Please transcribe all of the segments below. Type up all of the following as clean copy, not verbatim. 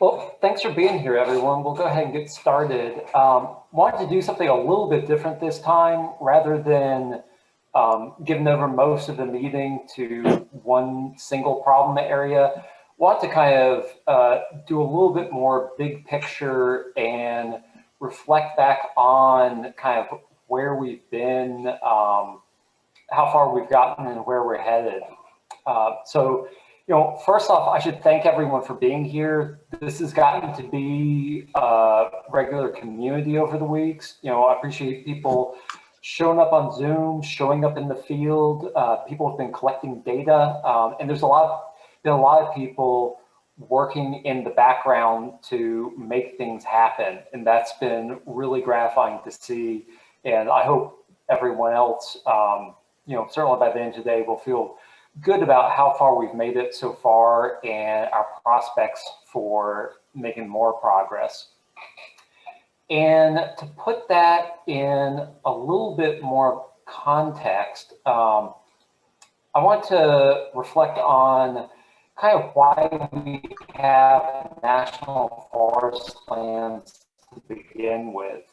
Well, thanks for being here, everyone. We'll go ahead and get started. Wanted to do something a little bit different this time, rather than giving over most of the meeting to one single problem area. Want to kind of do a little bit more big picture and reflect back on kind of where we've been, how far we've gotten, and where we're headed. So, first off, I should thank everyone for being here. This has gotten to be a regular community over the weeks. I appreciate people showing up on Zoom, showing up in the field. People have been collecting data, and there's been a lot of people working in the background to make things happen, and that's been really gratifying to see. And I hope everyone else, certainly by the end of the day, will feel good about how far we've made it so far and our prospects for making more progress. And to put that in a little bit more context, I want to reflect on kind of why we have national forest plans to begin with.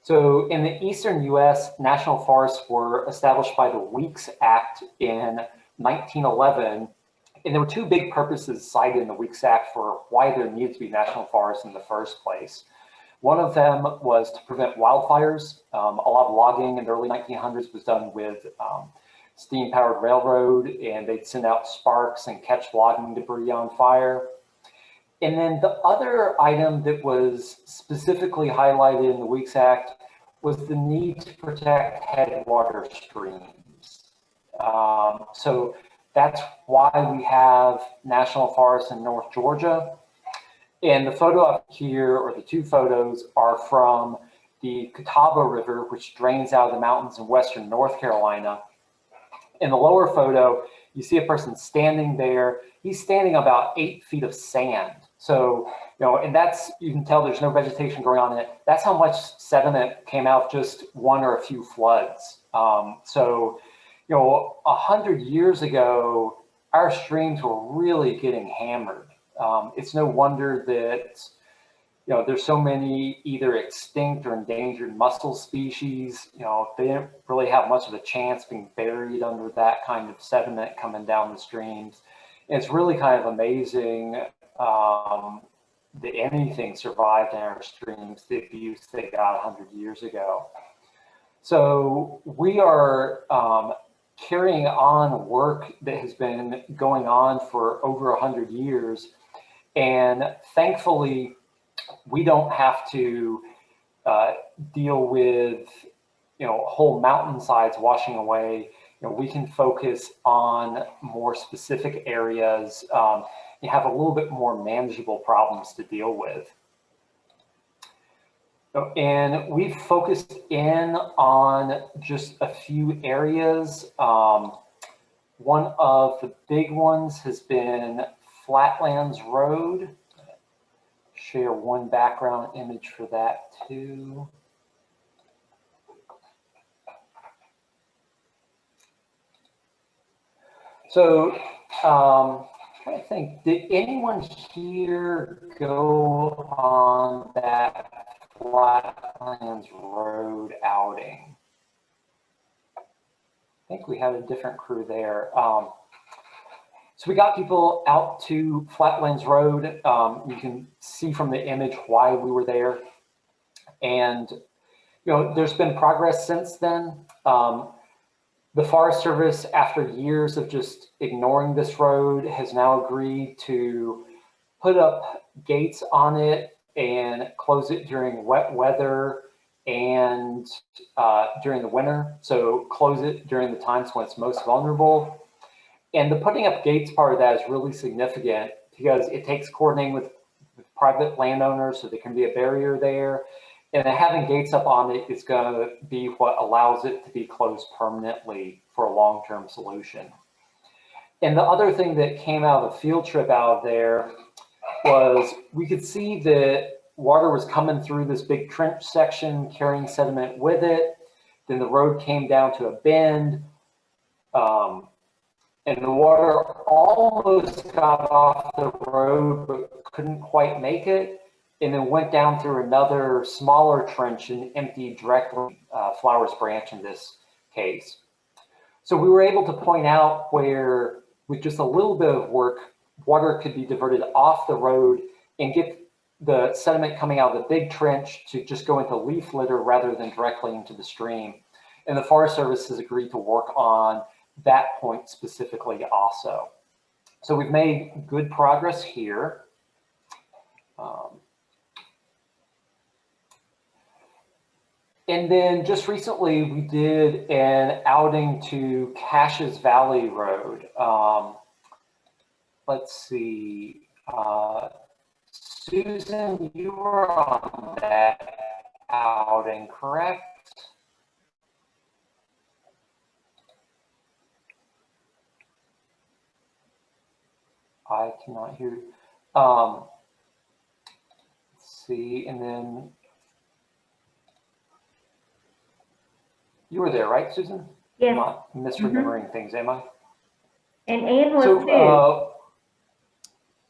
So in the eastern US, national forests were established by the Weeks Act in 1911. And there were two big purposes cited in the Weeks Act for why there needed to be national forests in the first place. One of them was to prevent wildfires. A lot of logging in the early 1900s was done with steam-powered railroad, and they'd send out sparks and catch logging debris on fire. And then the other item that was specifically highlighted in the Weeks Act was the need to protect headwater streams. So that's why we have national forests in North Georgia. And the photo up here, or the two photos, are from the Catawba River, which drains out of the mountains in western North Carolina. In the lower photo, you see a person standing there. He's standing on about 8 feet of sand. So, and you can tell there's no vegetation growing on it. That's how much sediment came out just one or a few floods. So, 100 years ago, our streams were really getting hammered. It's no wonder that, there's so many either extinct or endangered mussel species. They didn't really have much of a chance being buried under that kind of sediment coming down the streams. It's really kind of amazing that anything survived in our streams, the abuse they got 100 years ago. So we are carrying on work that has been going on for over 100 years. And thankfully, we don't have to deal with, whole mountainsides washing away. We can focus on more specific areas and have a little bit more manageable problems to deal with. And we've focused in on just a few areas. One of the big ones has been Flatlands Road. Share one background image for that too. So I think, did anyone here go on that Flatlands Road outing? I think we had a different crew there. So we got people out to Flatlands Road. You can see from the image why we were there. And, there's been progress since then. The Forest Service, after years of just ignoring this road, has now agreed to put up gates on it and close it during wet weather and during the winter. So close it during the times when it's most vulnerable. And the putting up gates part of that is really significant because it takes coordinating with private landowners so there can be a barrier there. And having gates up on it is going to be what allows it to be closed permanently for a long-term solution. And the other thing that came out of the field trip out of there was we could see that water was coming through this big trench section, carrying sediment with it. Then the road came down to a bend. And the water almost got off the road, but couldn't quite make it, and then went down through another smaller trench and emptied directly Flowers Branch in this case. So we were able to point out where, with just a little bit of work, water could be diverted off the road and get the sediment coming out of the big trench to just go into leaf litter rather than directly into the stream. And the Forest Service has agreed to work on that point specifically also. So we've made good progress here. And then just recently we did an outing to Caches Valley Road. Let's see, Susan, you were on that outing, correct? I cannot hear you. Let's see, and then you were there, right, Susan? Yes. I'm not misremembering things, am I? And Ann was too.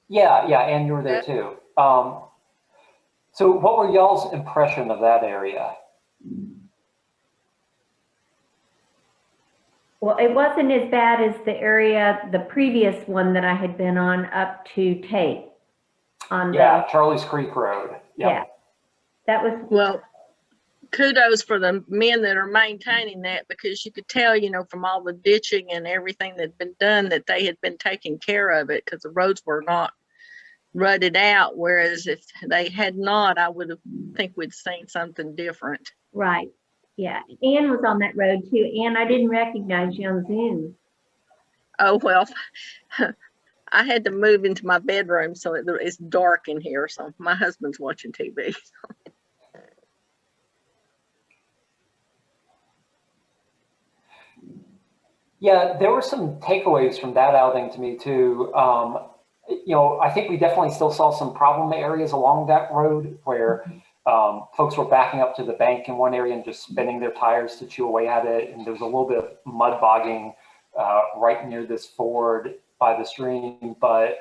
Yeah, and you were there too. So what were y'all's impression of that area? Well, it wasn't as bad as the area, the previous one that I had been on up to Tate. Charlie's Creek Road. Yep. Yeah, that was. Well, kudos for the men that are maintaining that, because you could tell, you know, from all the ditching and everything that had been done, that they had been taking care of it, because the roads were not rutted out. Whereas if they had not, I would have think we'd seen something different. Right. Yeah. Ann was on that road too. Ann, I didn't recognize you on Zoom. Oh, well, I had to move into my bedroom, so it's dark in here. So my husband's watching TV. Yeah, there were some takeaways from that outing to me too. You know, I think we definitely still saw some problem areas along that road where folks were backing up to the bank in one area and just spinning their tires to chew away at it. And there was a little bit of mud bogging right near this ford by the stream. But,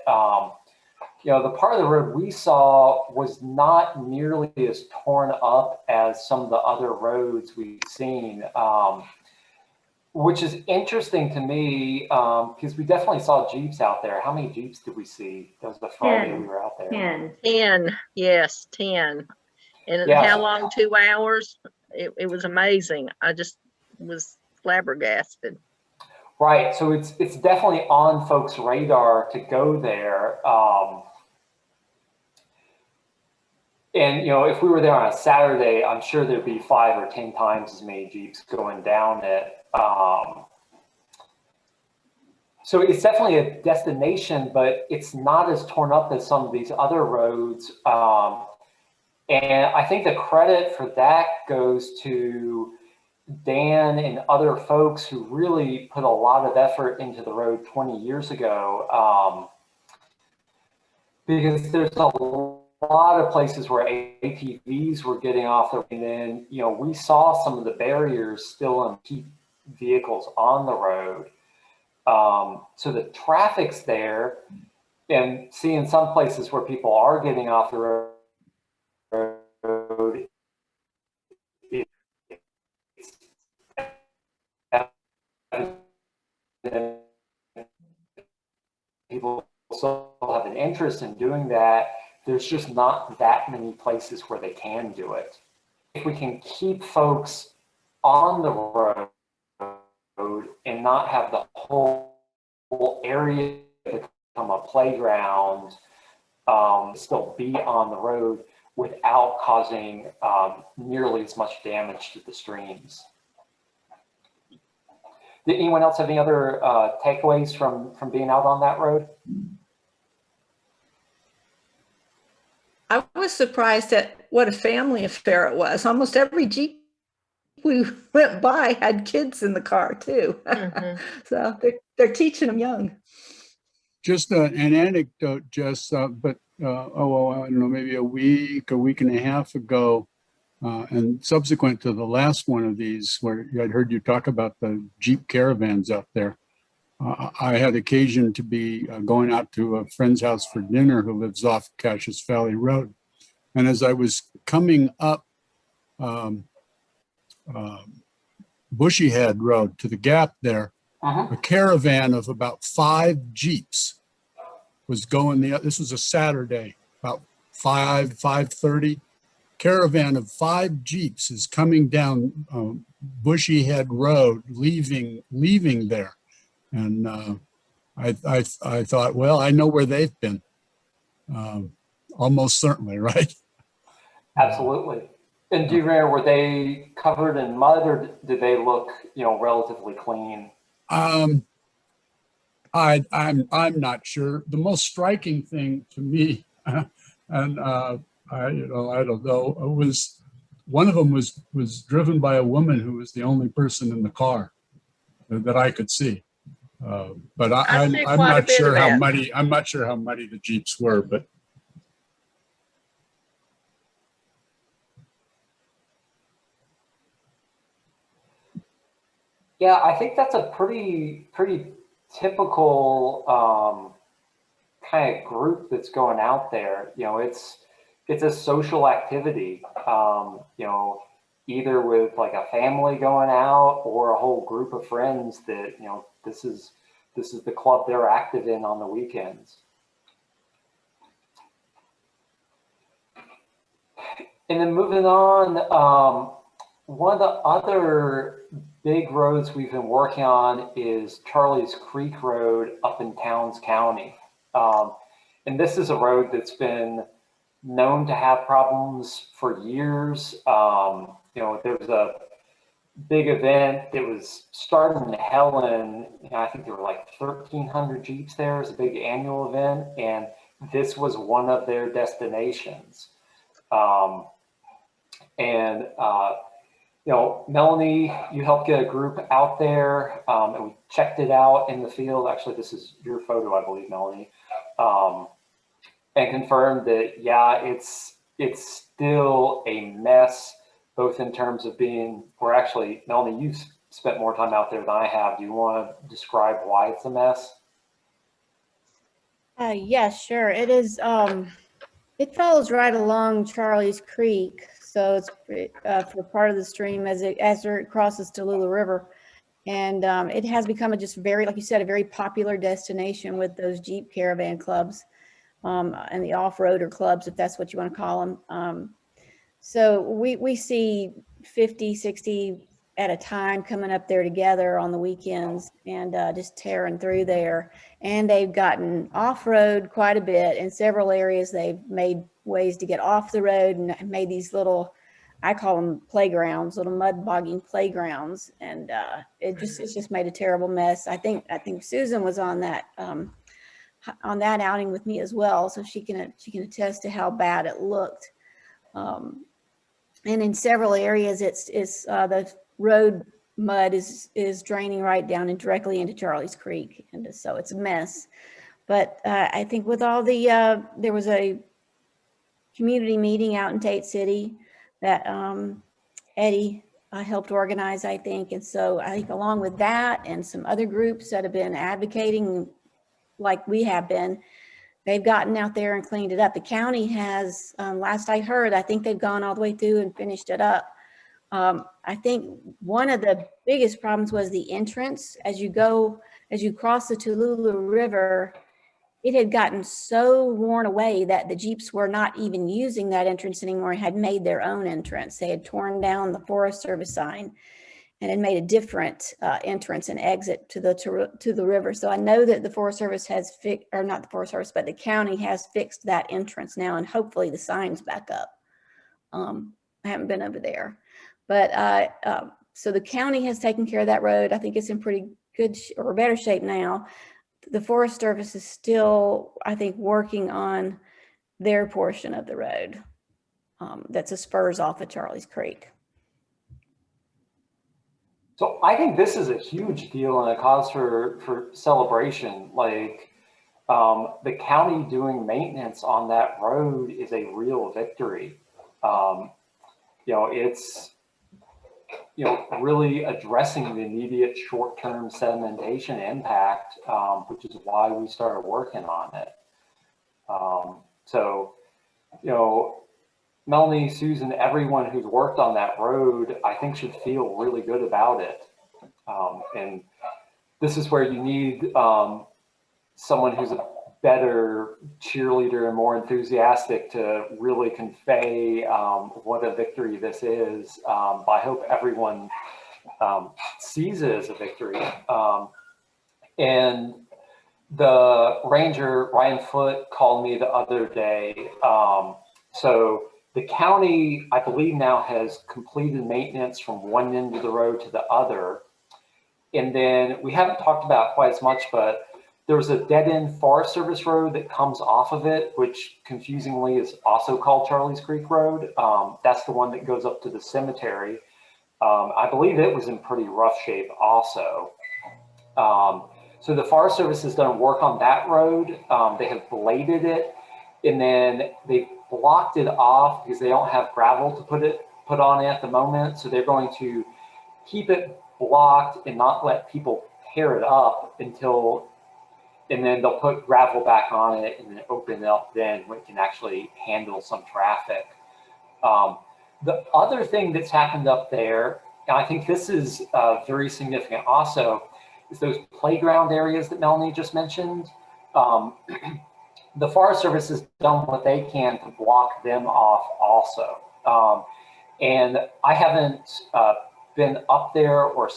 you know, the part of the road we saw was not nearly as torn up as some of the other roads we've seen. Which is interesting to me, because we definitely saw Jeeps out there. How many Jeeps did we see? That was the Friday we were out there. 10, yes, 10. And how long? 2 hours? It was amazing. I just was flabbergasted. Right, so it's definitely on folks' radar to go there. And, you know, if we were there on a Saturday, I'm sure there'd be 5 or 10 times as many Jeeps going down it. So it's definitely a destination, but it's not as torn up as some of these other roads. And I think the credit for that goes to Dan and other folks who really put a lot of effort into the road 20 years ago. Because there's a lot of places where ATVs were getting off the road, and then, you know, we saw some of the barriers still keep vehicles on the road. So the traffic's there, and seeing some places where people are getting off the road, people still have an interest in doing that. There's just not that many places where they can do it. If we can keep folks on the road and not have the whole area become a playground, still be on the road without causing nearly as much damage to the streams. Did anyone else have any other takeaways from being out on that road? I was surprised at what a family affair it was. Almost every Jeep we went by had kids in the car too. So they're teaching them young. Just an anecdote, Jess, but I don't know, maybe a week and a half ago, and subsequent to the last one of these, where I'd heard you talk about the Jeep caravans out there. I had occasion to be going out to a friend's house for dinner who lives off Cassius Valley Road. And as I was coming up Bushy Head Road to the gap there, a caravan of about 5 Jeeps was going this was a Saturday, about 5:30. Caravan of 5 Jeeps is coming down Bushy Head Road, leaving there. And I thought, well, I know where they've been. Almost certainly, right? Absolutely. And do you remember, were they covered in mud, or did they look, relatively clean? I'm not sure. The most striking thing to me, and I don't know, was one of them was driven by a woman who was the only person in the car that I could see. But I'm not sure how muddy. I'm not sure how muddy the Jeeps were, but. Yeah, I think that's a pretty typical kind of group that's going out there. It's a social activity. Either with like a family going out or a whole group of friends that this is the club they're active in on the weekends. And then moving on, one of the other big roads we've been working on is Charlie's Creek Road up in Towns County. And this is a road that's been known to have problems for years. There was a big event that was starting in Helen. I think there were like 1,300 Jeeps there. It was a big annual event, and this was one of their destinations. Melanie, you helped get a group out there, and we checked it out in the field. Actually, this is your photo, I believe, Melanie, and confirmed that, yeah, it's still a mess, both in terms of actually, Melanie, you've spent more time out there than I have. Do you want to describe why it's a mess? Yeah, sure. It is. It follows right along Charlie's Creek, so it's for part of the stream as it crosses Tallulah River, and it has become like you said, a very popular destination with those Jeep caravan clubs, and the off-roader clubs, if that's what you want to call them. So we see 50, 60 at a time coming up there together on the weekends and just tearing through there. And they've gotten off-road quite a bit. In several areas, they've made ways to get off the road and made these little, I call them playgrounds, little mud bogging playgrounds. And it's just made a terrible mess. I think Susan was on that outing with me as well, so she can attest to how bad it looked. And in several areas, it's the road mud is draining right down and directly into Charlie's Creek, and so it's a mess. But I think with all the there was a community meeting out in Tate City that Eddie helped organize, I think, and so I think along with that and some other groups that have been advocating like we have been, they've gotten out there and cleaned it up. The county has, last I heard, I think they've gone all the way through and finished it up. I think one of the biggest problems was the entrance. As you cross the Tallulah River, it had gotten so worn away that the Jeeps were not even using that entrance anymore, had made their own entrance. They had torn down the Forest Service sign and had made a different entrance and exit to the river. So I know that the Forest Service has or not the Forest Service, but the county has fixed that entrance now, and hopefully the sign's back up. I haven't been over there, but so the county has taken care of that road. I think it's in pretty good or better shape now. The Forest Service is still, I think, working on their portion of the road that's a spurs off of Charlie's Creek. So I think this is a huge deal and a cause for celebration. Like the county doing maintenance on that road is a real victory. really addressing the immediate short-term sedimentation impact, which is why we started working on it. So, Melanie, Susan, everyone who's worked on that road, I think should feel really good about it. And this is where you need someone who's a better cheerleader and more enthusiastic to really convey what a victory this is. I hope everyone sees it as a victory. And the ranger, Ryan Foote, called me the other day. So the county, I believe now has completed maintenance from one end of the road to the other. And then we haven't talked about quite as much, but there's a dead-end Forest Service road that comes off of it, which confusingly is also called Charlie's Creek Road. That's the one that goes up to the cemetery. I believe it was in pretty rough shape also. So the Forest Service has done work on that road. They have bladed it, and then they blocked it off because they don't have gravel to put on it at the moment. So they're going to keep it blocked and not let people tear it up until, and then they'll put gravel back on it and then open it up then when it can actually handle some traffic. The other thing that's happened up there, and I think this is very significant also, is those playground areas that Melanie just mentioned. The Forest Service has done what they can to block them off also. And I haven't been up there or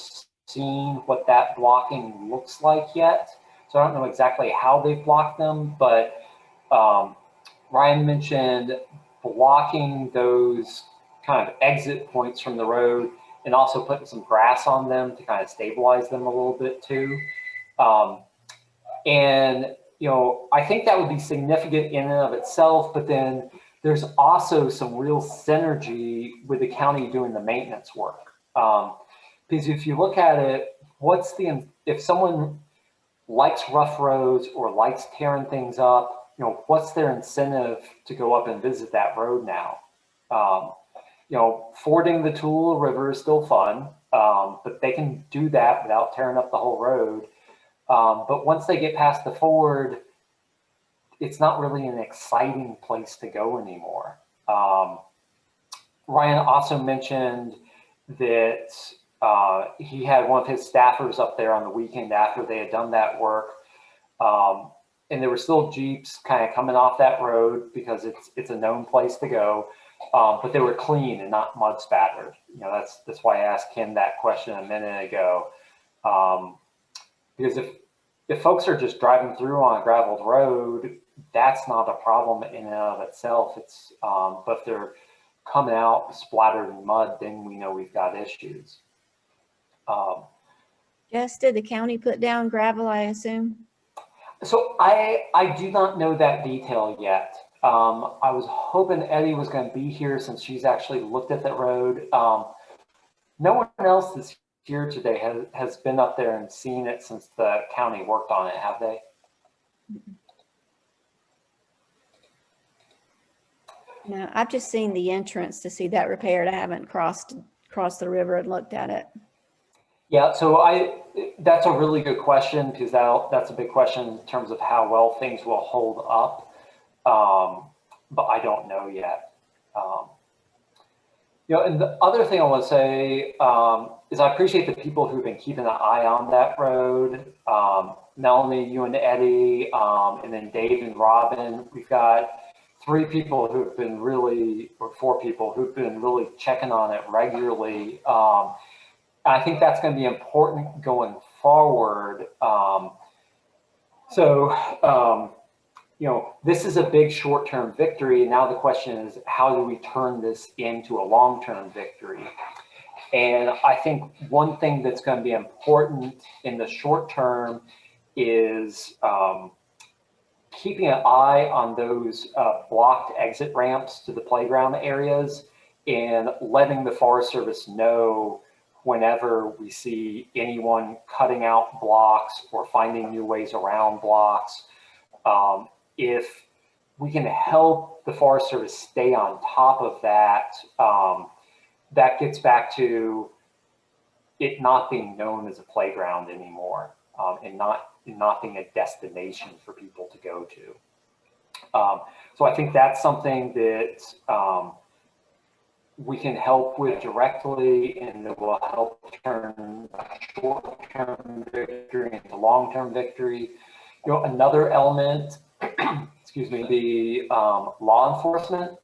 seen what that blocking looks like yet. So I don't know exactly how they've blocked them, but Ryan mentioned blocking those kind of exit points from the road and also putting some grass on them to kind of stabilize them a little bit too. And I think that would be significant in and of itself, but then there's also some real synergy with the county doing the maintenance work. Because if you look at it, if someone likes rough roads or likes tearing things up, what's their incentive to go up and visit that road now? Fording the Tooele River is still fun, but they can do that without tearing up the whole road. But once they get past the ford, it's not really an exciting place to go anymore. Ryan also mentioned that he had one of his staffers up there on the weekend after they had done that work. And there were still Jeeps kind of coming off that road because it's a known place to go. But they were clean and not mud spattered. That's why I asked him that question a minute ago. Because if folks are just driving through on a graveled road, that's not a problem in and of itself. But if they're coming out splattered in mud, then we know we've got issues. Jess, did the county put down gravel, I assume? So I do not know that detail yet. I was hoping Eddie was going to be here since she's actually looked at that road. No one else that's here today has been up there and seen it since the county worked on it, have they? No, I've just seen the entrance to see that repaired. I haven't crossed the river and looked at it. Yeah, so that's a really good question because that's a big question in terms of how well things will hold up. But I don't know yet. And the other thing I want to say is I appreciate the people who've been keeping an eye on that road. Melanie, you and Eddie, and then Dave and Robin. We've got 3 people who've been really, or 4 people who've been really checking on it regularly. I think that's going to be important going forward. This is a big short-term victory. And now the question is, how do we turn this into a long-term victory? And I think one thing that's going to be important in the short term is keeping an eye on those blocked exit ramps to the playground areas and letting the Forest Service know whenever we see anyone cutting out blocks or finding new ways around blocks. If we can help the Forest Service stay on top of that, that gets back to it not being known as a playground anymore, and not being a destination for people to go to. So I think that's something that we can help with directly, and it will help turn a short-term victory into long-term victory. You know, another element, excuse me, the law enforcement,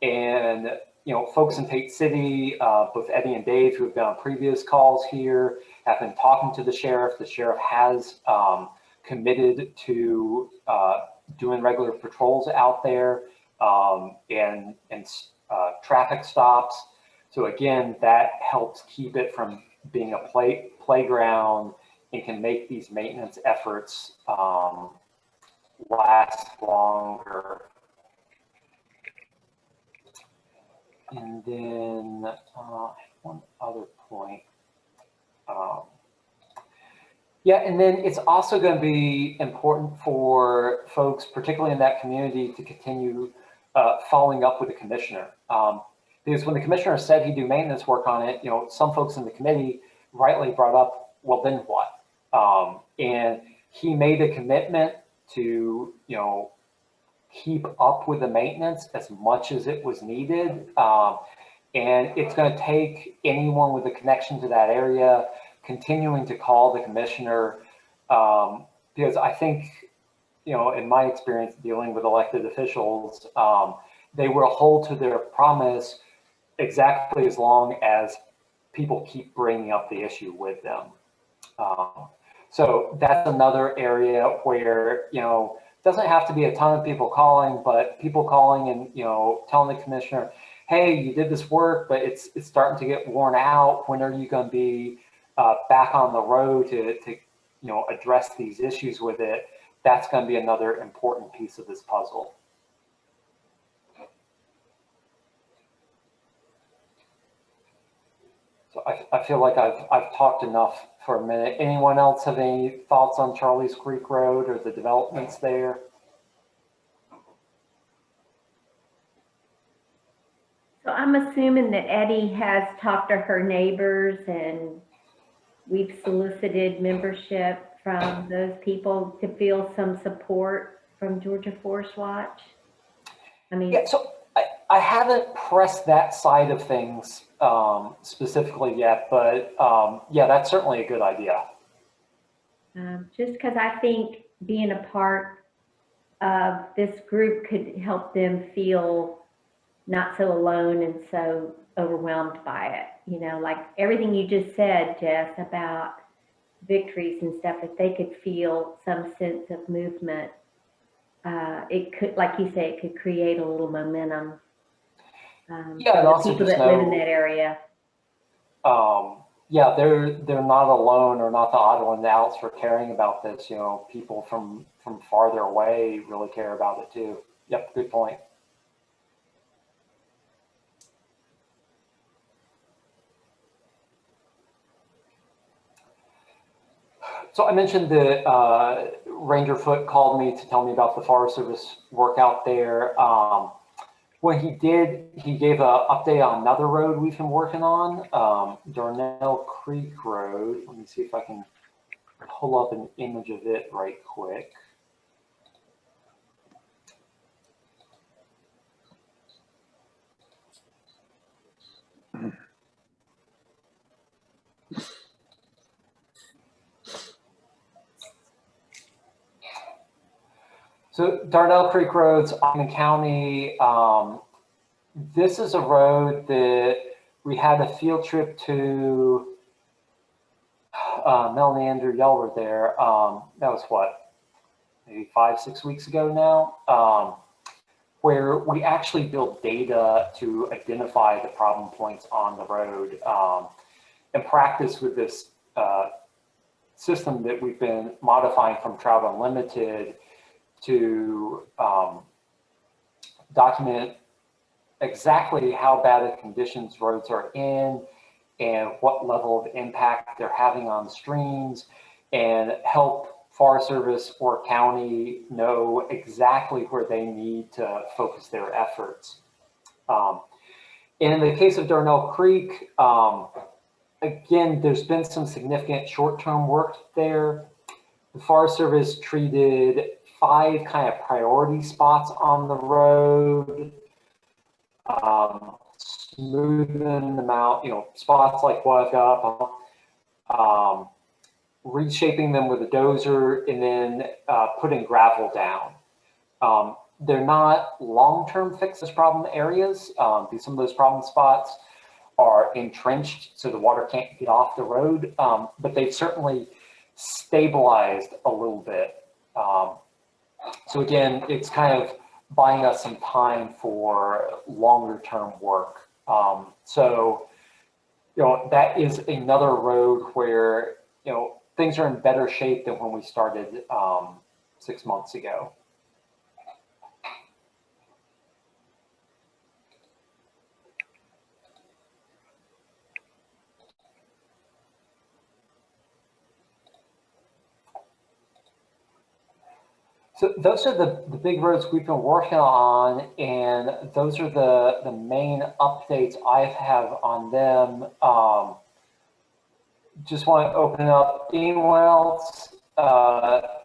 and you know, folks in Tate City, both Eddie and Dave, who have been on previous calls here, have been talking to the sheriff. The sheriff has committed to doing regular patrols out there, and traffic stops. So again, that helps keep it from being a playground, and can make these maintenance efforts last longer. And then one other point. Yeah, and then it's also going to be important for folks, particularly in that community, to continue following up with the commissioner. Because when the commissioner said he'd do maintenance work on it, you know, some folks in the committee rightly brought up, well, then what? And he made a commitment to, you know, keep up with the maintenance as much as it was needed. And it's going to take anyone with a connection to that area continuing to call the commissioner, because I think, you know, in my experience dealing with elected officials, they will hold to their promise exactly as long as people keep bringing up the issue with them. So that's another area where, you know, doesn't have to be a ton of people calling, but people calling and, you know, telling the commissioner, hey, you did this work, but it's starting to get worn out. When are you going to be back on the road to you know, address these issues with it? That's going to be another important piece of this puzzle. So I feel like I've talked enough for a minute. Anyone else have any thoughts on Charlie's Creek Road or the developments there? So I'm assuming that Eddie has talked to her neighbors, and we've solicited membership from those people to feel some support from Georgia Forest Watch. I mean, yeah, so I haven't pressed that side of things specifically yet, but yeah, that's certainly a good idea. just because I think being a part of this group could help them feel not so alone and so overwhelmed by it. You know, like everything you just said, Jess, about victories and stuff, if they could feel some sense of movement, it could, like you say, it could create a little momentum. Yeah, and for also the people just that live in know, that area. yeah, they're not alone or not the odd one outs for caring about this. You know, people from farther away really care about it too. Yep, good point. So I mentioned that Ranger Foot called me to tell me about the Forest Service work out there. When he did, he gave an update on another road we've been working on, Darnell Creek Road. Let me see if I can pull up an image of it right quick. So Darnell Creek Road's Almond County. This is a road that we had a field trip to. Melanie and Andrew, y'all were there. That was what, maybe 5-6 weeks ago now, where we actually built data to identify the problem points on the road, and practice with this system that we've been modifying from Trout Unlimited to document exactly how bad of conditions roads are in and what level of impact they're having on streams, and help Forest Service or county know exactly where they need to focus their efforts. In the case of Darnell Creek, again, there's been some significant short-term work there. The Forest Service treated 5 kind of priority spots on the road, smoothing them out, spots like what I've got, reshaping them with a dozer, and then putting gravel down. They're not long-term fixes problem areas, because some of those problem spots are entrenched, so the water can't get off the road, but they've certainly stabilized a little bit. So again, it's kind of buying us some time for longer term work. So, that is another road where, things are in better shape than when we started 6 months ago. So those are the big roads we've been working on, and those are the main updates I have on them. Just want to open up anyone else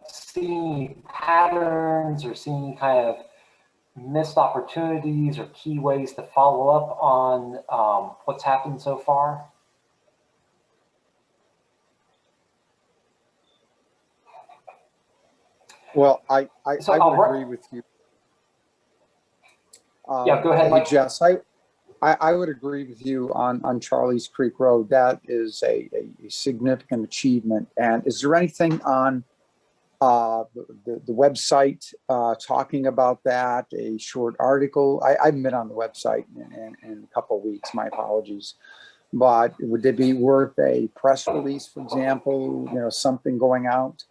seeing patterns or seeing kind of missed opportunities or key ways to follow up on what's happened so far? Well, I would agree with you. Yeah, go ahead, Mike. Jess, I would agree with you on Charlie's Creek Road. That is a significant achievement. And is there anything on the website talking about that? A short article? I haven't been on the website in a couple of weeks. My apologies. But would it be worth a press release, for example? Something going out?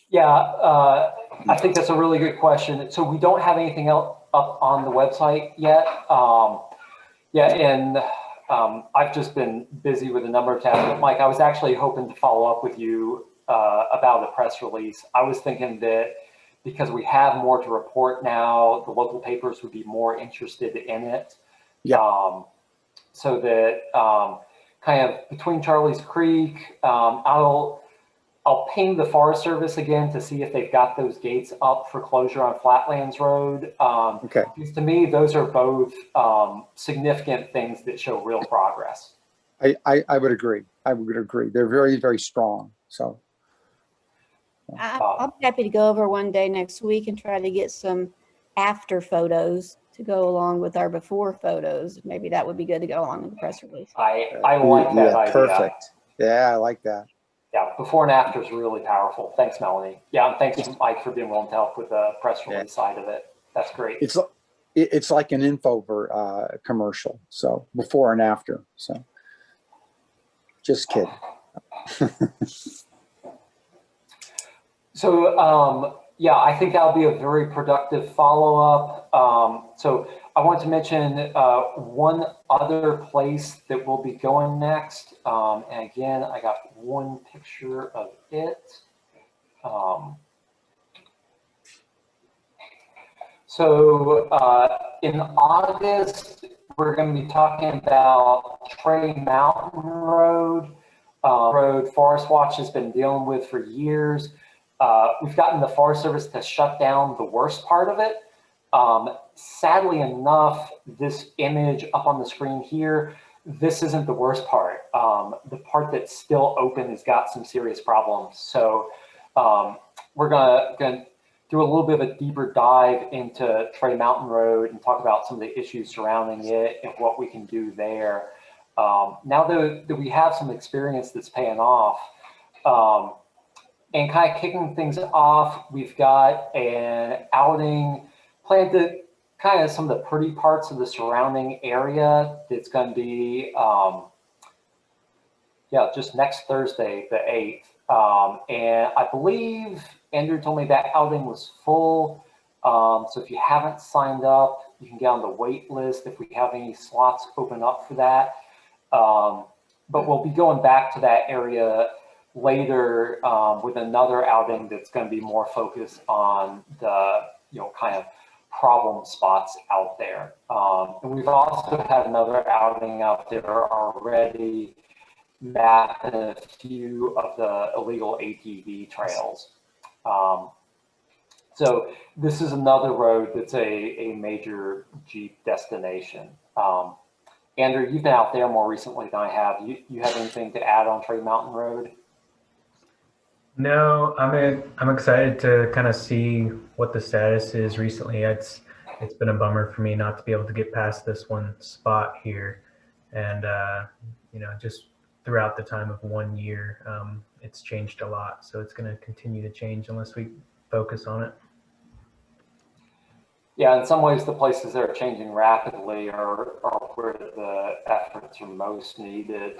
Yeah, I think that's a really good question. So we don't have anything else up on the website yet. I've just been busy with a number of tasks. But Mike, I was actually hoping to follow up with you about a press release. I was thinking that because we have more to report now, the local papers would be more interested in it. Yeah. So that kind of between Charlie's Creek, I'll ping the Forest Service again to see if they've got those gates up for closure on Flatlands Road. Okay. Because to me, those are both significant things that show real progress. I would agree. I would agree. They're very, very strong. So I'll be happy to go over one day next week and try to get some after photos to go along with our before photos. Maybe that would be good to go along with the press release. I like that idea. Perfect. Yeah, I like that. Yeah, before and after is really powerful. Thanks, Melanie. Yeah, and thanks, Mike, for being willing to help with the press release side of it. That's great. It's like an info commercial. So before and after. So just kidding. So yeah, I think that'll be a very productive follow-up. So I want to mention one other place that we'll be going next. And again, I got one picture of it. So in August, we're going to be talking about Trey Mountain Road. Road Forest Watch has been dealing with for years. We've gotten the Forest Service to shut down the worst part of it. Sadly enough, this image up on the screen here, this isn't the worst part. The part that's still open has got some serious problems. So we're gonna do a little bit of a deeper dive into Trey Mountain Road and talk about some of the issues surrounding it and what we can do there. Now that we have some experience that's paying off, and kind of kicking things off, we've got an outing planned to kind of some of the pretty parts of the surrounding area. That's going to be, just next Thursday, the 8th. And I believe Andrew told me that outing was full. So if you haven't signed up, you can get on the wait list if we have any slots open up for that. But we'll be going back to that area later with another outing that's going to be more focused on the kind of problem spots out there. And we've also had another outing out there already map a few of the illegal ATV trails. So this is another road that's a major Jeep destination. Andrew, you've been out there more recently than I have. You have anything to add on Trade Mountain Road? No, I'm excited to kind of see what the status is recently. It's been a bummer for me not to be able to get past this one spot here, and just throughout the time of 1 year, it's changed a lot. So it's going to continue to change unless we focus on it. Yeah, in some ways, the places that are changing rapidly are where the efforts are most needed.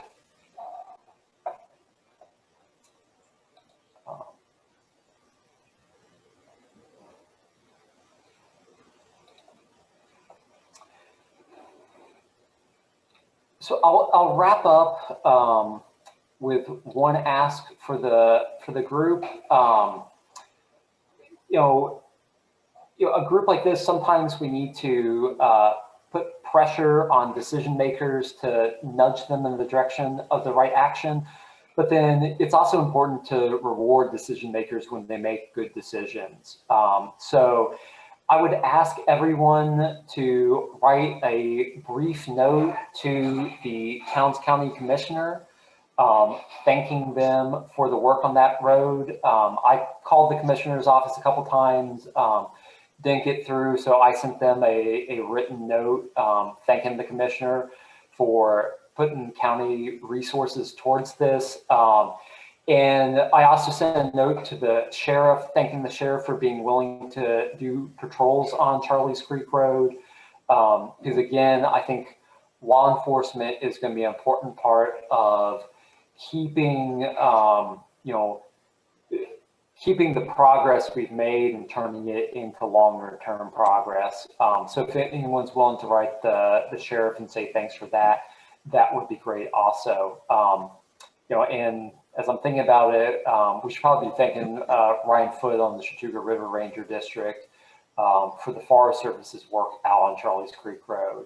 So I'll wrap up with one ask for the group. A group like this, sometimes we need to put pressure on decision makers to nudge them in the direction of the right action. But then it's also important to reward decision makers when they make good decisions. So I would ask everyone to write a brief note to the Towns County Commissioner, thanking them for the work on that road. I called the commissioner's office a couple times, didn't get through, so I sent them a written note thanking the commissioner for putting county resources towards this. And I also sent a note to the sheriff, thanking the sheriff for being willing to do patrols on Charlie's Creek Road. Because again, I think law enforcement is going to be an important part of keeping, keeping the progress we've made and turning it into longer term progress. So if anyone's willing to write the sheriff and say thanks for that, that would be great also. And as I'm thinking about it, we should probably be thanking Ryan Foote on the Chattooga River Ranger District for the Forest Service's work out on Charlie's Creek Road.